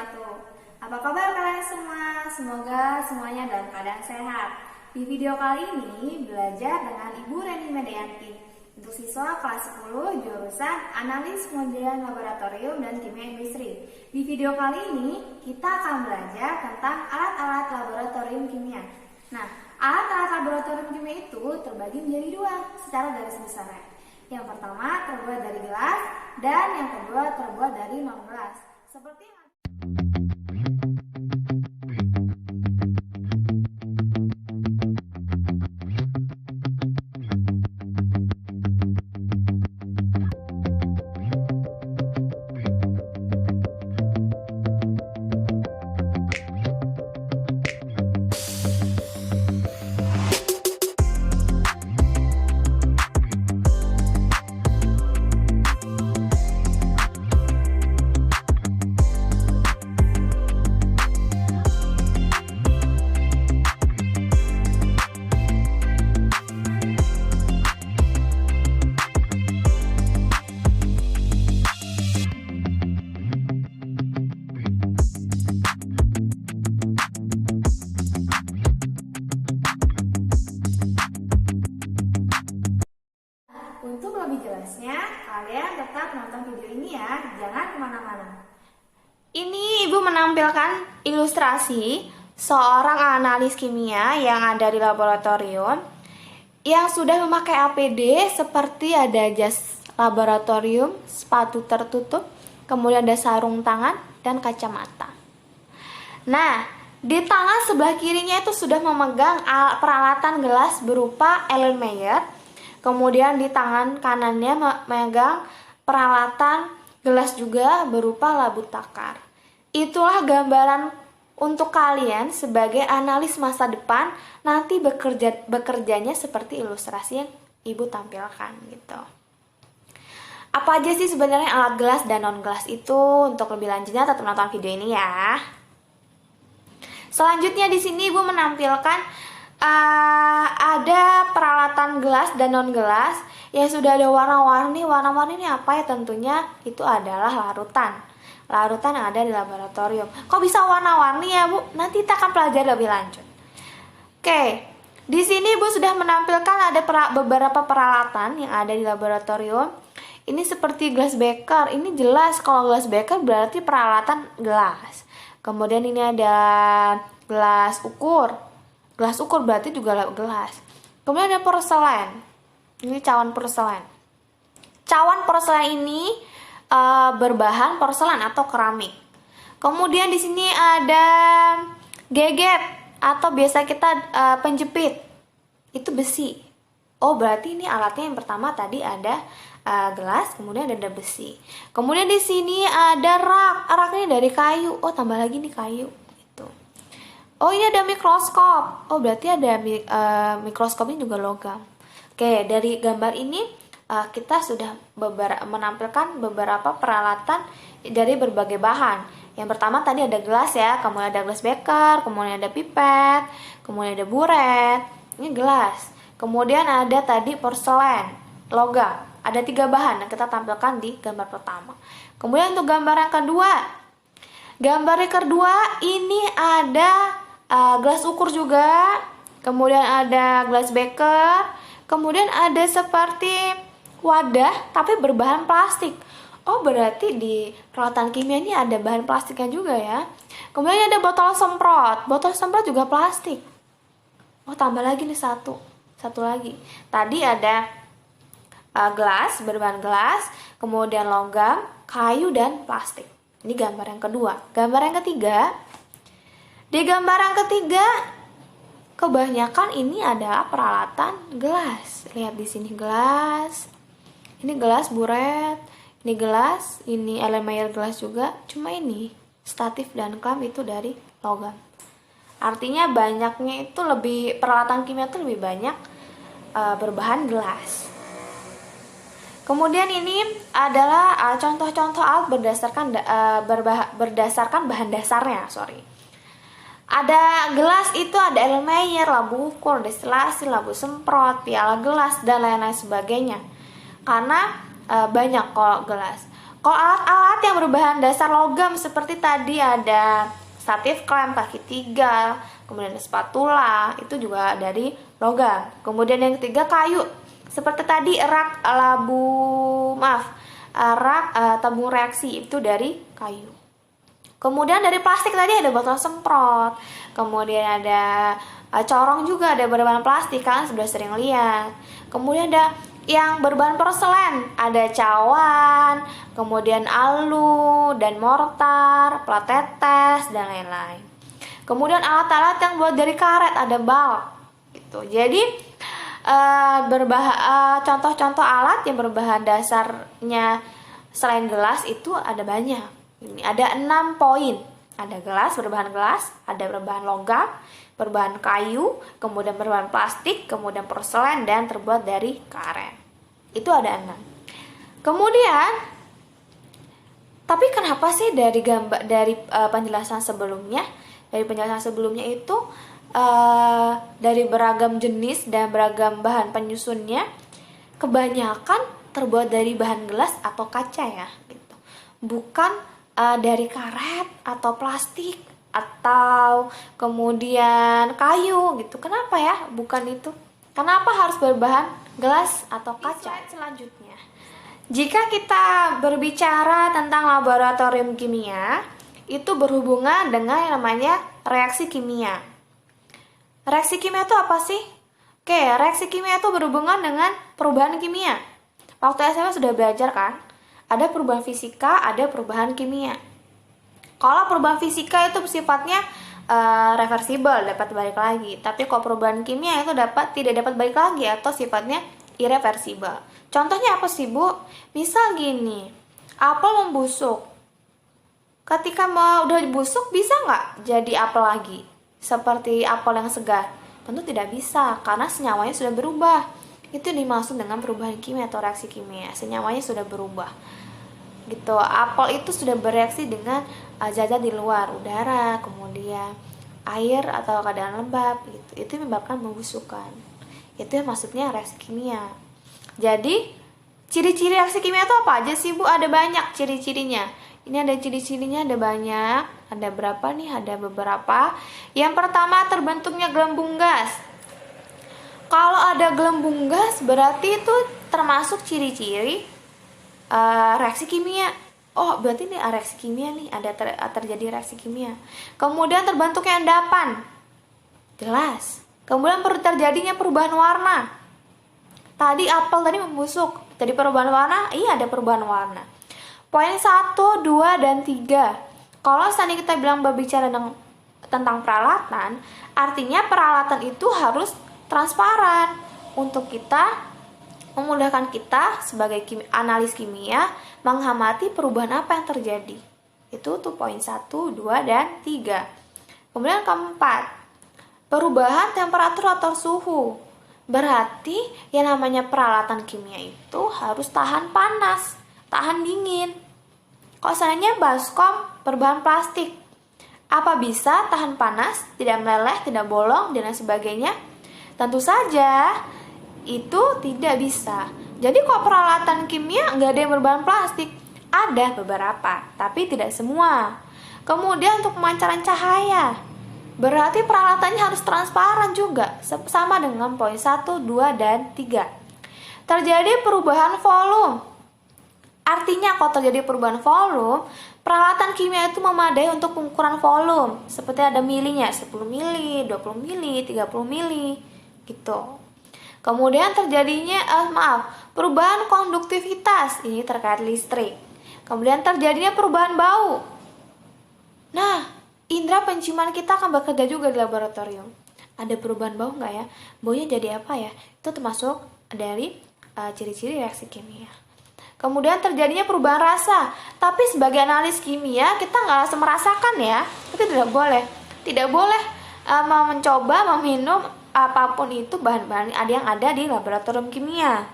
wabarakatuh. Apa kabar kalian semua? Semoga semuanya dalam keadaan sehat. Di video kali ini belajar dengan Ibu Reni Medianti untuk siswa kelas 10 jurusan Analis Pengujian Laboratorium dan Kimia Industri. Di video kali ini kita akan belajar tentang alat-alat laboratorium kimia. Nah, alat-alat laboratorium kimia itu terbagi menjadi dua secara garis besarnya. Yang pertama terbuat dari gelas dan yang kedua terbuat dari non-gelas. Seperti untuk lebih jelasnya, kalian tetap nonton video ini ya, jangan kemana-mana. Ini Ibu menampilkan ilustrasi seorang analis kimia yang ada di laboratorium yang sudah memakai APD seperti ada jas laboratorium, sepatu tertutup, kemudian ada sarung tangan dan kacamata. Nah, di tangan sebelah kirinya itu sudah memegang peralatan gelas berupa Erlenmeyer. Kemudian di tangan kanannya memegang peralatan gelas juga berupa labu takar. Itulah gambaran untuk kalian sebagai analis masa depan nanti bekerjanya seperti ilustrasi yang Ibu tampilkan gitu. Apa aja sih sebenarnya alat gelas dan non gelas itu? Untuk lebih lanjutnya tetap nonton video ini ya. Selanjutnya di sini Ibu menampilkan ada peralatan gelas dan non gelas yang sudah ada warna-warni. Warna-warni ini apa ya? Tentunya itu adalah larutan yang ada di laboratorium. Kok bisa warna-warni ya Bu? Nanti kita akan pelajari lebih lanjut. Oke, di sini Bu sudah menampilkan ada beberapa peralatan yang ada di laboratorium. Ini seperti gelas beker. Ini jelas kalau gelas beker berarti peralatan gelas. Kemudian ini ada gelas ukur. Gelas ukur berarti juga gelas. Kemudian ada porselen. Ini cawan porselen. Cawan porselen ini berbahan porselen atau keramik. Kemudian di sini ada geget atau biasa kita penjepit. Itu besi. Oh, berarti ini alatnya yang pertama tadi ada gelas, kemudian ada besi. Kemudian di sini ada rak. Rak ini dari kayu. Oh, tambah lagi nih kayu. Oh, ini ada mikroskop. Oh, berarti ada mikroskop ini juga logam. Oke, dari gambar ini kita sudah menampilkan beberapa peralatan dari berbagai bahan. Yang pertama tadi ada gelas ya, kemudian ada gelas beker, kemudian ada pipet, kemudian ada buret. Ini gelas. Kemudian ada tadi porselen, logam. Ada 3 bahan yang kita tampilkan di gambar pertama. Kemudian untuk gambar yang kedua. Gambar yang kedua ini ada gelas ukur juga, kemudian ada gelas beker, kemudian ada seperti wadah tapi berbahan plastik. Oh, berarti di peralatan kimia ini ada bahan plastiknya juga ya. Kemudian ada botol semprot juga plastik. Oh, tambah lagi nih satu lagi. Tadi ada gelas berbahan gelas, kemudian logam, kayu dan plastik. Ini gambar yang kedua. Gambar yang ketiga. Di gambar yang ketiga, kebanyakan ini adalah peralatan gelas. Lihat di sini gelas. Ini gelas buret. Ini gelas. Ini Erlenmeyer gelas juga. Cuma ini statif dan klam itu dari logam. Artinya banyaknya itu peralatan kimia itu lebih banyak berbahan gelas. Kemudian ini adalah contoh-contoh alat berdasarkan bahan dasarnya. Ada gelas itu ada Erlenmeyer, labu ukur, destilasi, labu semprot, piala gelas dan lain-lain sebagainya. Karena banyak kalau gelas. Kalau alat-alat yang berbahan dasar logam seperti tadi ada statif clamp kaki 3, kemudian ada spatula, itu juga dari logam. Kemudian yang ketiga kayu, seperti tadi rak tabung reaksi, itu dari kayu. Kemudian dari plastik tadi ada botol semprot, kemudian ada corong juga, ada berbahan plastik, kalian sudah sering lihat. Kemudian ada yang berbahan porselen, ada cawan, kemudian alu dan mortar, plat tetes dan lain-lain. Kemudian alat-alat yang buat dari karet, ada bal gitu. Jadi contoh-contoh alat yang berbahan dasarnya selain gelas itu ada banyak. Ini ada 6 poin. Ada berbahan gelas, ada berbahan logam, berbahan kayu, kemudian berbahan plastik, kemudian porselen, dan terbuat dari karet. Itu ada 6. Kemudian, tapi kenapa sih dari penjelasan sebelumnya? Dari penjelasan sebelumnya itu dari beragam jenis dan beragam bahan penyusunnya, kebanyakan terbuat dari bahan gelas atau kaca ya, gitu. Bukan dari karet atau plastik atau kemudian kayu gitu. Kenapa ya? Bukan itu. Kenapa harus berbahan gelas atau kaca? Selanjutnya, jika kita berbicara tentang laboratorium kimia, itu berhubungan dengan yang namanya reaksi kimia. Reaksi kimia itu apa sih? Oke, reaksi kimia itu berhubungan dengan perubahan kimia. Waktu SMA sudah belajar kan? Ada perubahan fisika, ada perubahan kimia. Kalau perubahan fisika itu sifatnya reversibel, dapat balik lagi. Tapi kalau perubahan kimia itu tidak dapat balik lagi atau sifatnya irreversibel. Contohnya apa sih, Bu? Misal gini, apel membusuk. Ketika udah busuk, bisa nggak jadi apel lagi? Seperti apel yang segar? Tentu tidak bisa, karena senyawanya sudah berubah. Itu dimaksud dengan perubahan kimia atau reaksi kimia. Senyawanya sudah berubah. Gitu. Apel itu sudah bereaksi dengan zat-zat di luar, udara, kemudian air atau keadaan lembab gitu. Itu menyebabkan pembusukan. Itu yang maksudnya reaksi kimia. Jadi, ciri-ciri reaksi kimia itu apa aja sih, Bu? Ada banyak ciri-cirinya. Ini ada ciri-cirinya, ada banyak. Ada berapa nih? Ada beberapa. Yang pertama, terbentuknya gelembung gas. Kalau ada gelembung gas, berarti itu termasuk ciri-ciri reaksi kimia. Oh, berarti ini reaksi kimia nih, ada terjadi reaksi kimia. Kemudian terbentuknya endapan. Jelas. Kemudian terjadinya perubahan warna. Tadi apel tadi membusuk. Jadi perubahan warna, iya ada perubahan warna. Poin 1, 2, dan 3. Kalau seandainya kita bilang berbicara tentang peralatan, artinya peralatan itu harus transparan untuk memudahkan kita sebagai analis kimia mengamati perubahan apa yang terjadi. Itu tuh poin 1, 2, dan 3. Kemudian keempat, perubahan temperatur atau suhu. Berarti yang namanya peralatan kimia itu harus tahan panas, tahan dingin. Kalau seandainya baskom berbahan plastik, apa bisa tahan panas, tidak meleleh, tidak bolong, dan lain sebagainya? Tentu saja itu tidak bisa. Jadi kalau peralatan kimia nggak ada yang berbahan plastik, ada beberapa, tapi tidak semua. Kemudian untuk pemancaran cahaya, berarti peralatannya harus transparan juga, sama dengan poin 1, 2, dan 3. Terjadi perubahan volume. Artinya kalau terjadi perubahan volume, peralatan kimia itu memadai untuk pengukuran volume. Seperti ada milinya, 10 mili, 20 mili, 30 mili, gitu. Kemudian terjadinya, perubahan konduktivitas. Ini terkait listrik. Kemudian terjadinya perubahan bau. Nah, indera penciuman kita akan bekerja juga di laboratorium. Ada perubahan bau nggak ya? Baunya jadi apa ya? Itu termasuk dari ciri-ciri reaksi kimia. Kemudian terjadinya perubahan rasa. Tapi sebagai analis kimia, kita nggak langsung merasakan ya. Itu tidak boleh. Tidak boleh mencoba meminum apapun itu bahan-bahan yang ada di laboratorium kimia.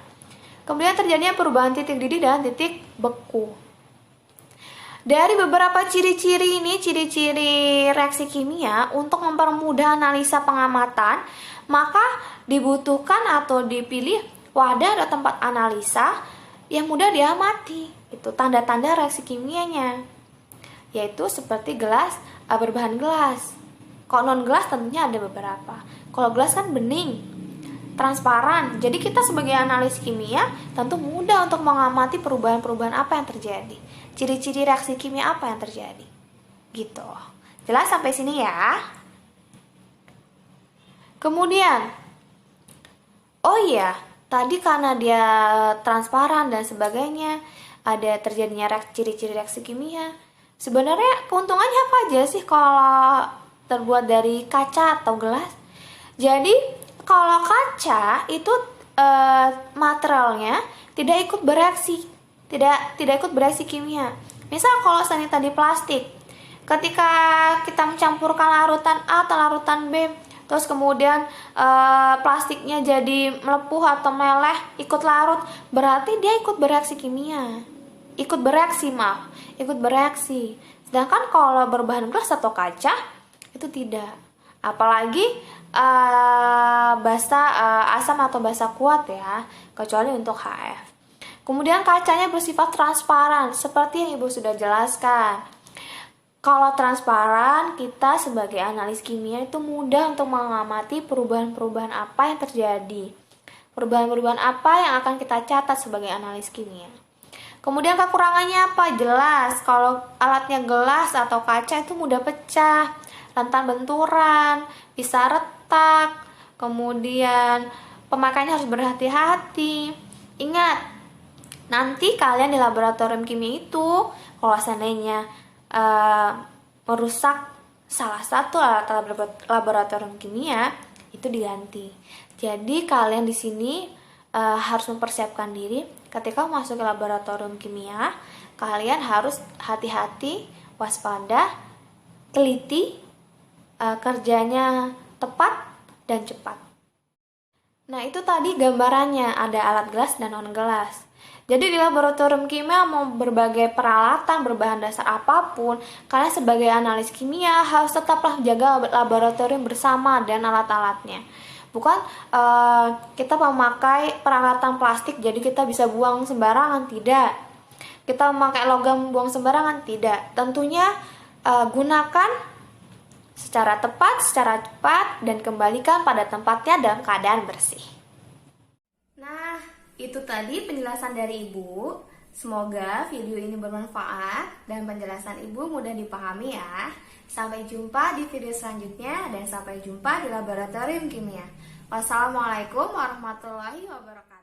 Kemudian terjadinya perubahan titik didih dan titik beku. Dari beberapa ciri-ciri ini, ciri-ciri reaksi kimia, untuk mempermudah analisa pengamatan, maka dibutuhkan atau dipilih wadah atau tempat analisa yang mudah diamati. Itu tanda-tanda reaksi kimianya, yaitu seperti gelas berbahan gelas. Kalau non gelas tentunya ada beberapa. Kalau gelas kan bening, transparan. Jadi kita sebagai analis kimia tentu mudah untuk mengamati perubahan-perubahan apa yang terjadi. Ciri-ciri reaksi kimia apa yang terjadi. Gitu. Jelas sampai sini ya? Kemudian, oh iya, tadi karena dia transparan dan sebagainya, ada terjadinya ciri-ciri reaksi kimia. Sebenarnya keuntungannya apa aja sih kalau terbuat dari kaca atau gelas? Jadi kalau kaca itu materialnya tidak ikut bereaksi, tidak ikut bereaksi kimia. Misal kalau misalnya tadi plastik, ketika kita mencampurkan larutan A atau larutan B, terus kemudian plastiknya jadi melepuh atau meleleh, ikut larut, berarti dia ikut bereaksi kimia, ikut bereaksi. Sedangkan kalau berbahan gelas atau kaca itu tidak, apalagi basa asam atau basa kuat ya, kecuali untuk HF. Kemudian kacanya bersifat transparan seperti yang Ibu sudah jelaskan. Kalau transparan, kita sebagai analis kimia itu mudah untuk mengamati perubahan-perubahan apa yang terjadi, perubahan-perubahan apa yang akan kita catat sebagai analis kimia. Kemudian kekurangannya apa? Jelas, kalau alatnya gelas atau kaca itu mudah pecah, rentan benturan, bisa retak. Kemudian pemakaiannya harus berhati-hati. Ingat, nanti kalian di laboratorium kimia itu kalau seandainya merusak salah satu alat laboratorium kimia, itu diganti. Jadi kalian di sini harus mempersiapkan diri ketika masuk ke laboratorium kimia. Kalian harus hati-hati, waspada, teliti, kerjanya tepat dan cepat. Nah, itu tadi gambarannya, ada alat gelas dan non gelas. Jadi di laboratorium kimia mau berbagai peralatan berbahan dasar apapun, kalian sebagai analis kimia harus tetaplah jaga laboratorium bersama dan alat-alatnya. Bukan kita memakai peralatan plastik jadi kita bisa buang sembarangan, tidak. Kita memakai logam buang sembarangan, tidak. Tentunya gunakan secara tepat, secara cepat, dan kembalikan pada tempatnya dalam keadaan bersih. Nah, itu tadi penjelasan dari Ibu. Semoga video ini bermanfaat dan penjelasan Ibu mudah dipahami ya. Sampai jumpa di video selanjutnya dan sampai jumpa di laboratorium kimia. Wassalamualaikum warahmatullahi wabarakatuh.